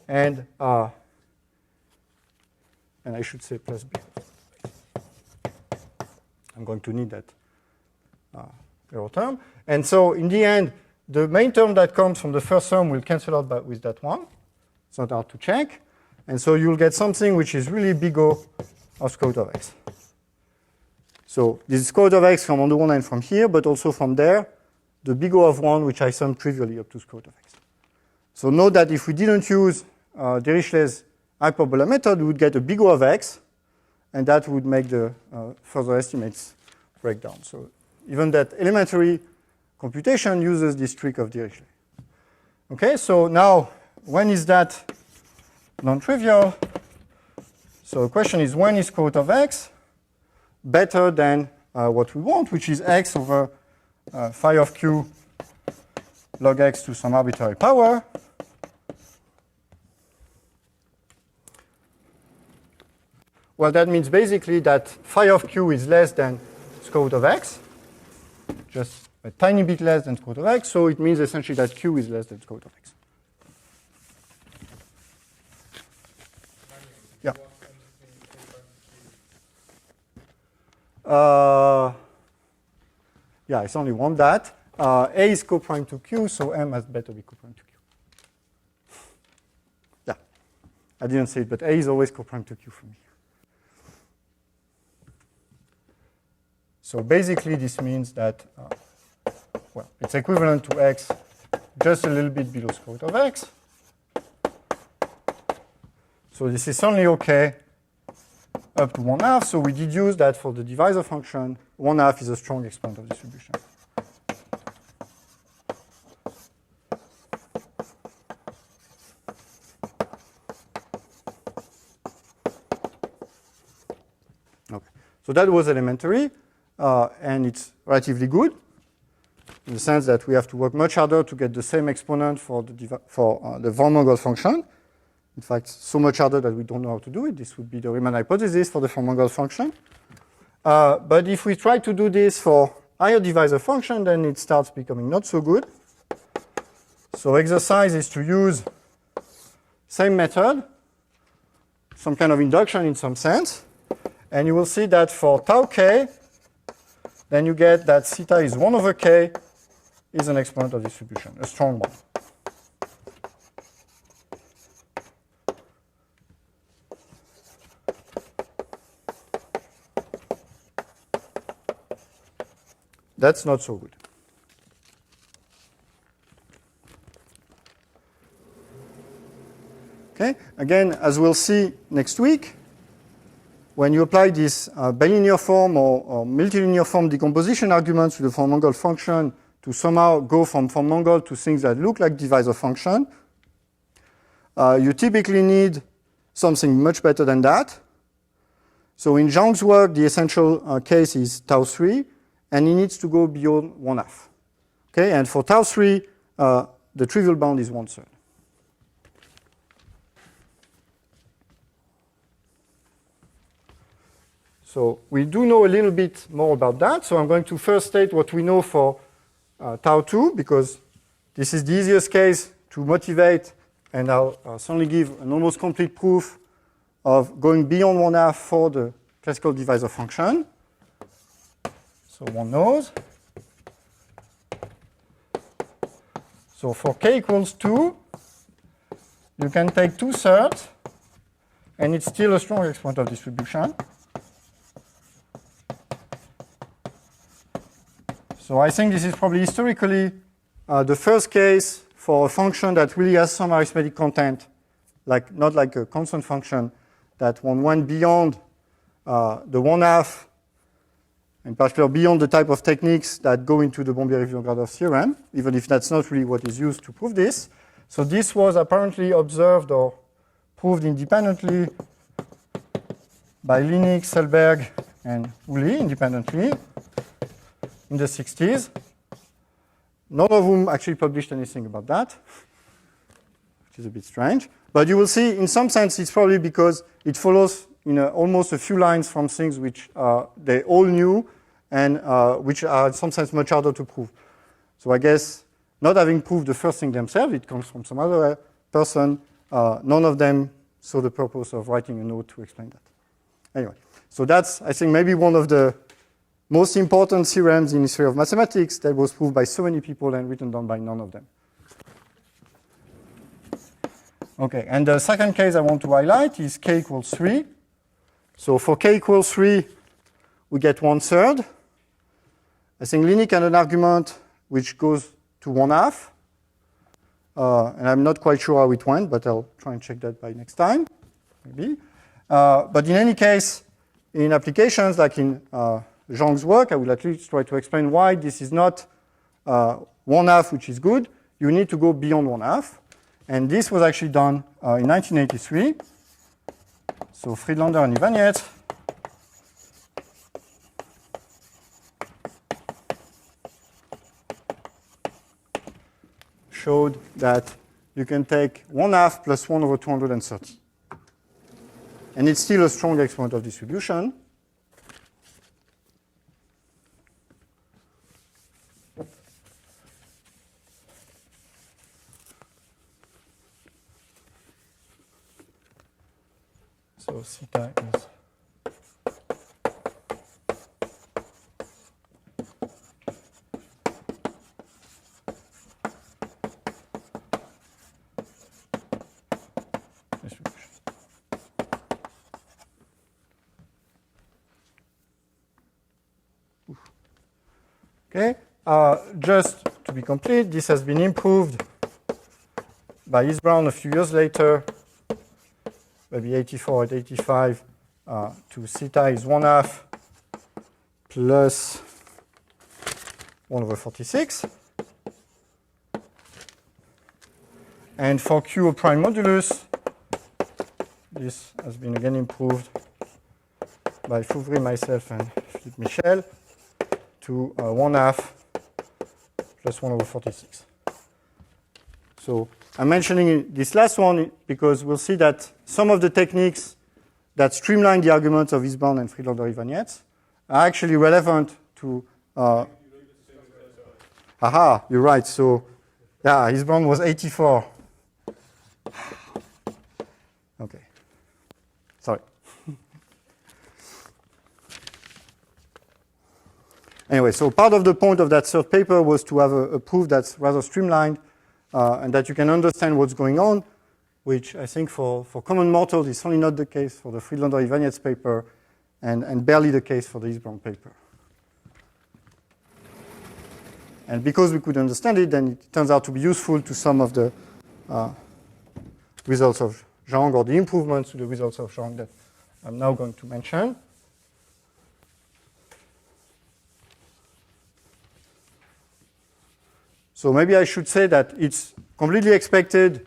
and I should say plus b. I'm going to need that error term. And so in the end, the main term that comes from the first sum will cancel out with that one. It's not hard to check. And so you'll get something which is really big O of square root of x. So this is square root of x from on the one hand from here, but also from there, the big O of 1, which I sum trivially up to square root of x. So note that if we didn't use Dirichlet's hyperbola method, we would get a big O of x, and that would make the further estimates break down. So even that elementary computation uses this trick of Dirichlet. Okay, so now when is that non-trivial? So the question is, when is square root of x better than what we want, which is x over phi of q log x to some arbitrary power. Well, that means basically that phi of q is less than square root of x, just a tiny bit less than square root of x, so it means essentially that q is less than square root of x. Yeah. Yeah, it's only one that. A is coprime to q, so m has better be coprime to q. Yeah, I didn't say it, but A is always coprime to q for me. So basically, this means that, well, it's equivalent to x just a little bit below square root of x. So this is only okay up to 1/2. So we deduce that for the divisor function, 1/2 is a strong exponential distribution. Okay. So that was elementary, and it's relatively good in the sense that we have to work much harder to get the same exponent for the von Mongol function. In fact, so much harder that we don't know how to do it. This would be the Riemann hypothesis for the von Mongol function. But if we try to do this for higher divisor function, then it starts becoming not so good. So exercise is to use same method, some kind of induction in some sense. And you will see that for tau k, then you get that theta is 1 over k is an exponential distribution, a strong one. That's not so good. Okay, again, as we'll see next week, when you apply this bilinear form or multilinear form decomposition arguments to the von Mongol function to somehow go from von Mongol to things that look like divisor function, you typically need something much better than that. So in Zhang's work, the essential case is tau 3. And it needs to go beyond 1/2. Okay, and for tau 3, the trivial bound is 1/3. So we do know a little bit more about that. So I'm going to first state what we know for tau 2, because this is the easiest case to motivate, and I'll certainly give an almost complete proof of going beyond 1/2 for the classical divisor function. So one knows. So for k equals 2, you can take 2/3, and it's still a strong exponential distribution. So I think this is probably historically the first case for a function that really has some arithmetic content, like not like a constant function, that one went beyond the 1/2, in particular beyond the type of techniques that go into the Bombieri-Vinogradov theorem, even if that's not really what is used to prove this. So this was apparently observed or proved independently by Linig, Selberg, and Uli independently in the 60s. None of whom actually published anything about that, which is a bit strange. But you will see, in some sense, it's probably because it follows in almost a few lines from things which they all knew and which are in some sense much harder to prove. So I guess not having proved the first thing themselves, it comes from some other person, none of them saw the purpose of writing a note to explain that. Anyway, so that's, I think, maybe one of the most important theorems in the history of mathematics that was proved by so many people and written down by none of them. Okay, and the second case I want to highlight is k equals 3. So for k equals 3, we get 1/3. I think Linig had an argument which goes to 1/2. And I'm not quite sure how it went, but I'll try and check that by next time, maybe. But in any case, in applications like in Zhang's work, I will at least try to explain why this is not 1/2, which is good. You need to go beyond 1/2. And this was actually done in 1983. So Friedlander and Iwaniec showed that you can take 1/2 plus 1/230. And it's still a strong exponent of distribution. So theta is distribution. Okay, just to be complete, this has been improved by East Brown a few years later, maybe 84 and 85, to theta is 1/2 plus 1/46. And for Q prime modulus, this has been again improved by Fouvry, myself, and Philippe Michel to 1/2 plus 1/46. So I'm mentioning this last one because we'll see that some of the techniques that streamline the arguments of Eastbound and Friedlander-Iwaniec are actually relevant to. Aha, you're right. So, yeah, Eastbound was 84. Okay. Sorry. Anyway, so part of the point of that third paper was to have a proof that's rather streamlined and that you can understand what's going on, which I think for common mortals is certainly not the case for the Friedlander-Iwaniec paper and barely the case for the Eastbound paper. And because we could understand it, then it turns out to be useful to some of the results of Zhang or the improvements to the results of Zhang that I'm now going to mention. So maybe I should say that it's completely expected,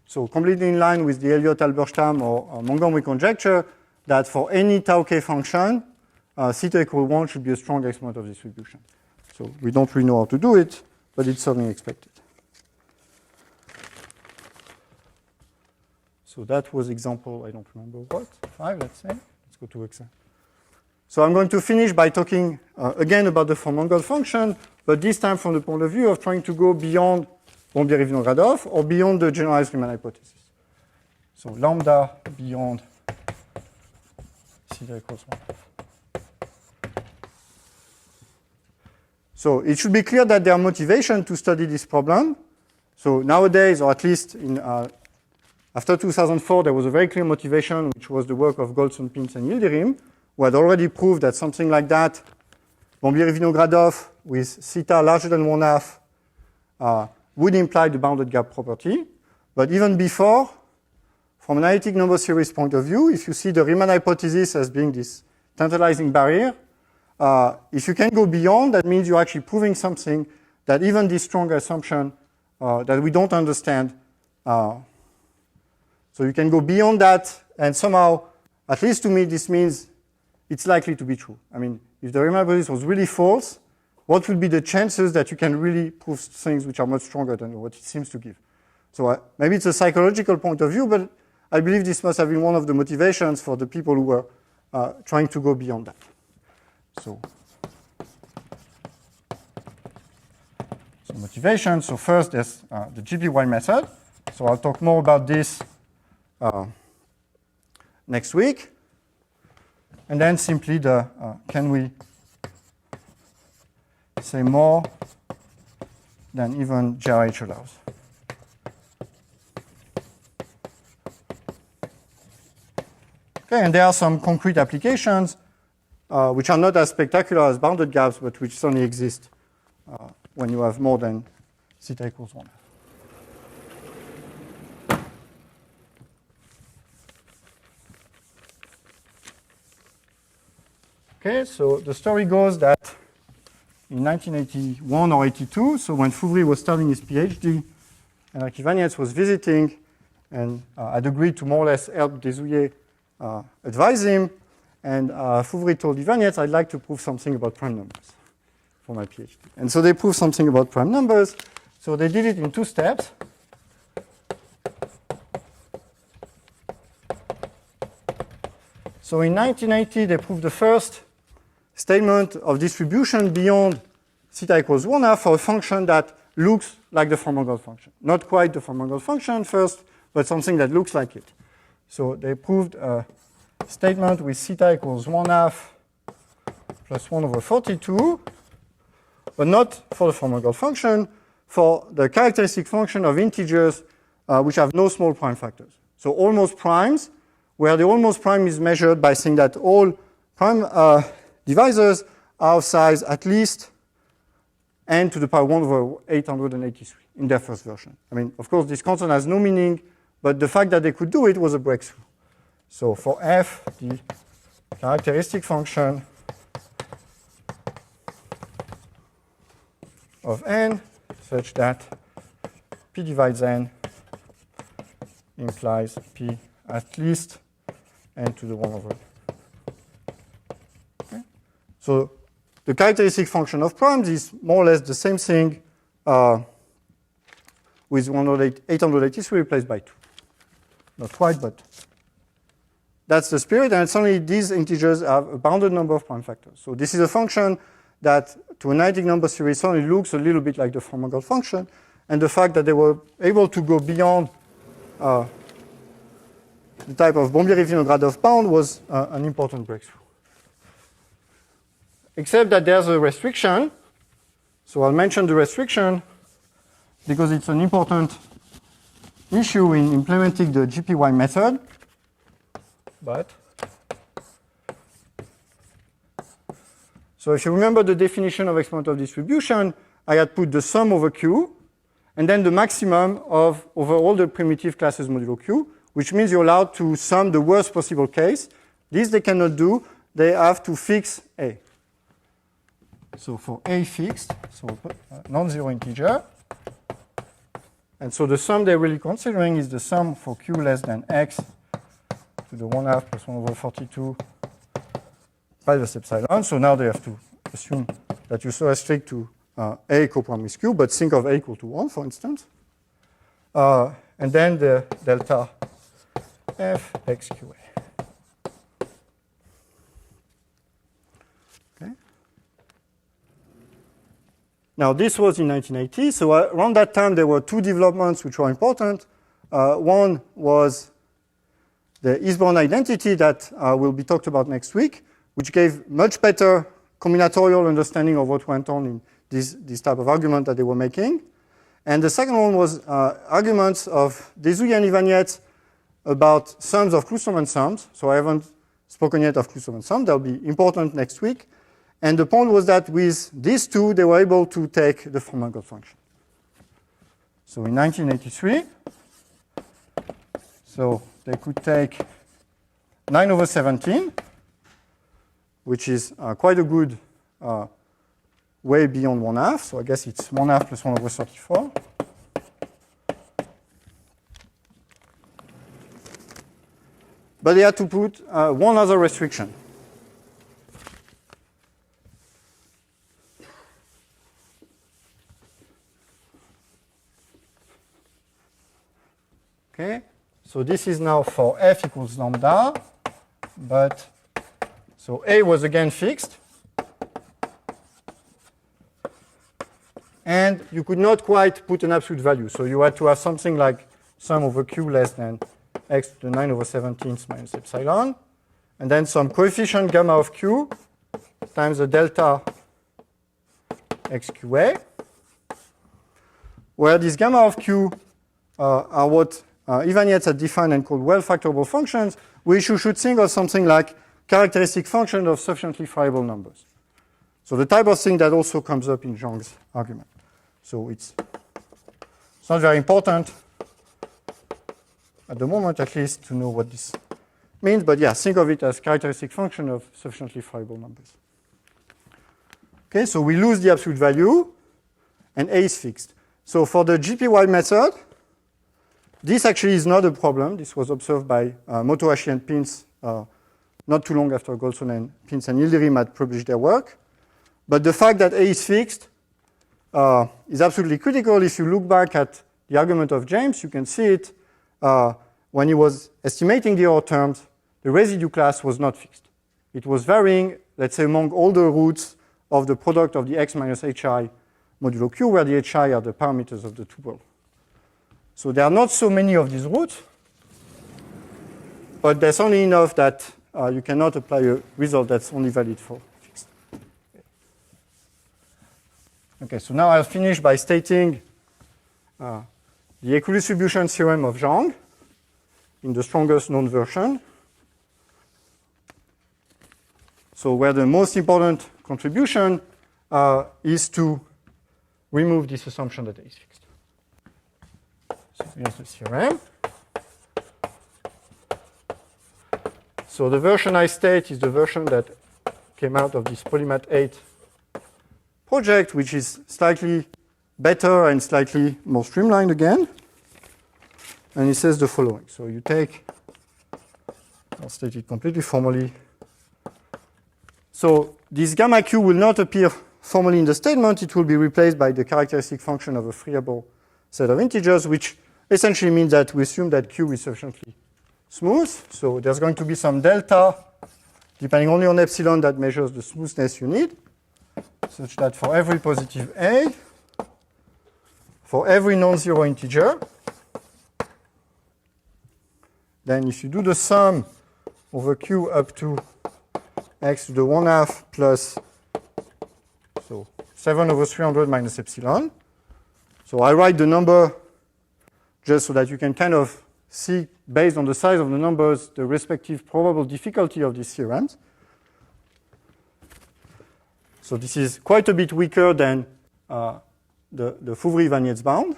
so completely in line with the Elliott-Halberstam or Montgomery conjecture, that for any tau k function, theta equal 1 should be a strong exponent of distribution. So we don't really know how to do it, but it's certainly expected. So that was example, I don't remember what, 5, let's say. Let's go to example. So I'm going to finish by talking again about the von Mongol function, but this time from the point of view of trying to go beyond Bombieri-Vinogradov or beyond the generalized Riemann hypothesis. So lambda beyond theta equals 1. So it should be clear that there are motivation to study this problem. So nowadays, or at least in, after 2004, there was a very clear motivation, which was the work of Goldson, Pintz, and Yildirim, who had already proved that something like that, Bombieri-Vinogradov with theta larger than 1/2 would imply the bounded gap property. But even before, from an analytic number series point of view, if you see the Riemann hypothesis as being this tantalizing barrier, if you can go beyond, that means you're actually proving something that even this strong assumption that we don't understand. So you can go beyond that, and somehow, at least to me, this means it's likely to be true. I mean, if the Riemann hypothesis was really false, what would be the chances that you can really prove things which are much stronger than what it seems to give? So maybe it's a psychological point of view, but I believe this must have been one of the motivations for the people who were trying to go beyond that. So motivation. So first, there's the GPY method. So I'll talk more about this next week. And then simply the can we say more than even GRH allows? Okay, and there are some concrete applications which are not as spectacular as bounded gaps, but which certainly exist when you have more than theta equals 1. Okay, so the story goes that in 1981 or 82, so when Fouvry was starting his PhD, and Ivanets was visiting, and had agreed to more or less help Desouillet advise him, and Fouvry told Ivanets, I'd like to prove something about prime numbers for my PhD. And so they proved something about prime numbers. So they did it in 2 steps. So in 1980, they proved the first statement of distribution beyond theta equals 1/2 for a function that looks like the Formangal function. Not quite the Formangal function first, but something that looks like it. So they proved a statement with theta equals 1/2 plus 1/42, but not for the Formangal function, for the characteristic function of integers which have no small prime factors. So almost primes, where the almost prime is measured by saying that all prime divisors are of size at least n to the power 1/883 in their first version. I mean, of course, this constant has no meaning, but the fact that they could do it was a breakthrough. So for f, the characteristic function of n such that p divides n implies p at least n to the 1/. Okay. So the characteristic function of primes is more or less the same thing with 883 replaced by 2. Not quite, but that's the spirit. And suddenly these integers have a bounded number of prime factors. So this is a function that to an analytic number series suddenly looks a little bit like the Formangal function. And the fact that they were able to go beyond the type of Bombieri-Vinogradov bound was an important breakthrough. Except that there's a restriction. So I'll mention the restriction because it's an important issue in implementing the GPY method. But so if you remember the definition of exponential distribution, I had put the sum over Q and then the maximum over all the primitive classes modulo Q, which means you're allowed to sum the worst possible case. This they cannot do. They have to fix A. So for A fixed, so non-zero integer. And so the sum they're really considering is the sum for Q less than X to the 1/2 plus 1/42 minus epsilon. So now they have to assume that you so restrict to A coprime with Q, but think of A equal to 1, for instance. And then the delta F X QA. Okay. Now this was in 1980. So around that time there were 2 developments which were important. One was the Eastbourne identity that will be talked about next week, which gave much better combinatorial understanding of what went on in this type of argument that they were making. And the second one was arguments of Desouillet and Ivanets about sums of Kloosterman sums. So I haven't spoken yet of Kloosterman sums. That'll be important next week. And the point was that with these two, they were able to take the four-Markov function. So in 1983, so they could take 9/17, which is quite a good way beyond 1/2. So I guess it's 1/2 plus 1/34. But they had to put one other restriction. Okay, so this is now for f equals lambda, but so A was again fixed. And you could not quite put an absolute value. So you had to have something like sum over q less than x to the 9/17 minus epsilon. And then some coefficient gamma of q times the delta xqa, where this gamma of q are what Ivanets had defined and called well-factorable functions, which you should think of something like characteristic function of sufficiently variable numbers. So the type of thing that also comes up in Zhang's argument. So it's not very important at the moment, at least, to know what this means. But yeah, think of it as characteristic function of sufficiently variable numbers. Okay, so we lose the absolute value, and A is fixed. So for the GPY method, this actually is not a problem. This was observed by Motohashi and Pins not too long after Golson and Pins and Yildirim had published their work. But the fact that A is fixed is absolutely critical. If you look back at the argument of James, you can see it. When he was estimating the order terms, the residue class was not fixed. It was varying, let's say, among all the roots of the product of the x minus hi modulo q, where the hi are the parameters of the tuple. So there are not so many of these roots, but there's only enough that you cannot apply a result that's only valid for fixed. Okay, so now I'll finish by stating the equidistribution theorem of Zhang in the strongest known version. So where the most important contribution is to remove this assumption that A is fixed. So here's the theorem. So the version I state is the version that came out of this Polymath 8 project, which is slightly better and slightly more streamlined again. And it says the following. So you take, I'll state it completely formally. So this gamma q will not appear formally in the statement. It will be replaced by the characteristic function of a freeable set of integers, which essentially means that we assume that q is sufficiently smooth. So there's going to be some delta, depending only on epsilon, that measures the smoothness you need, such that for every positive A, for every non-zero integer, then if you do the sum over q up to x to the 1/2 plus, so 7/300 minus epsilon. So I write the number just so that you can kind of see, based on the size of the numbers, the respective probable difficulty of these theorems. So this is quite a bit weaker than the Fouvry-Ivanets bound.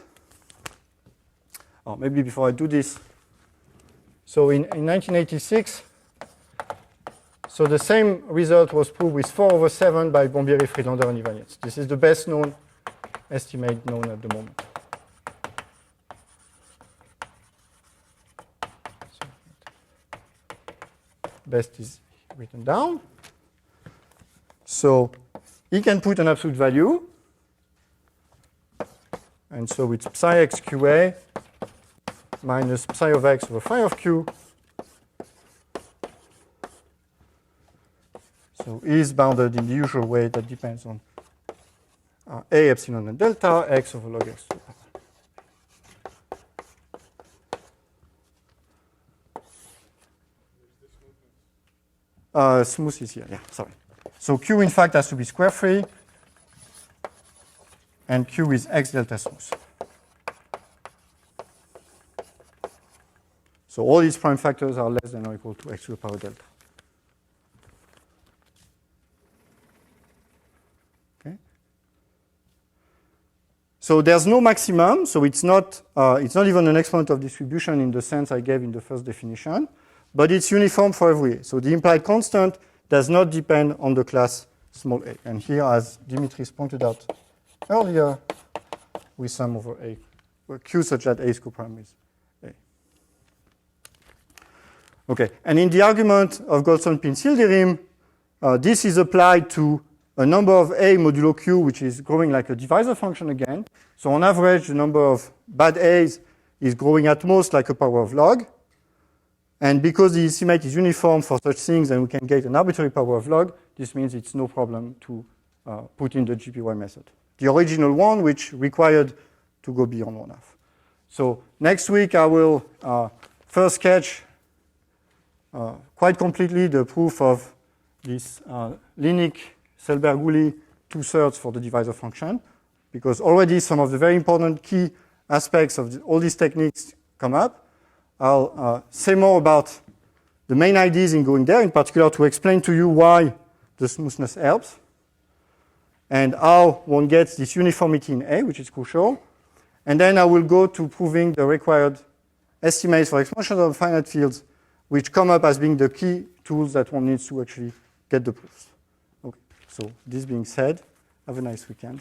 Oh, maybe before I do this. So in 1986, so the same result was proved with 4/7 by Bombieri, Friedlander, and Ivanets. This is the best known estimate known at the moment. So best is written down. So he can put an absolute value. And so it's psi x qa minus psi of x over phi of q. So E is bounded in the usual way that depends on A, epsilon, and delta, x over log x to the power. Smooth is here, yeah, sorry. So Q, in fact, has to be square free, and Q is x delta smooth. So all these prime factors are less than or equal to x to the power delta. Okay. So there's no maximum, so it's not even an exponent of distribution in the sense I gave in the first definition, but it's uniform for every a. So the implied constant does not depend on the class small a. And here, as Dimitris pointed out earlier, we sum over a, q such that a is coprime with a. Okay, and in the argument of Goldstone-Pin-Sildirim, this is applied to a number of a modulo q, which is growing like a divisor function again. So on average, the number of bad a's is growing at most like a power of log. And because the estimate is uniform for such things and we can get an arbitrary power of log, this means it's no problem to put in the GPY method. The original one, which required to go beyond 1/2. So next week, I will first sketch quite completely the proof of this Linnik-Selberg-Woolley 2/3 for the divisor function, because already some of the very important key aspects of all these techniques come up. I'll say more about the main ideas in going there, in particular to explain to you why the smoothness helps, and how one gets this uniformity in A, which is crucial. And then I will go to proving the required estimates for exponential of finite fields, which come up as being the key tools that one needs to actually get the proofs. Okay, so this being said, have a nice weekend.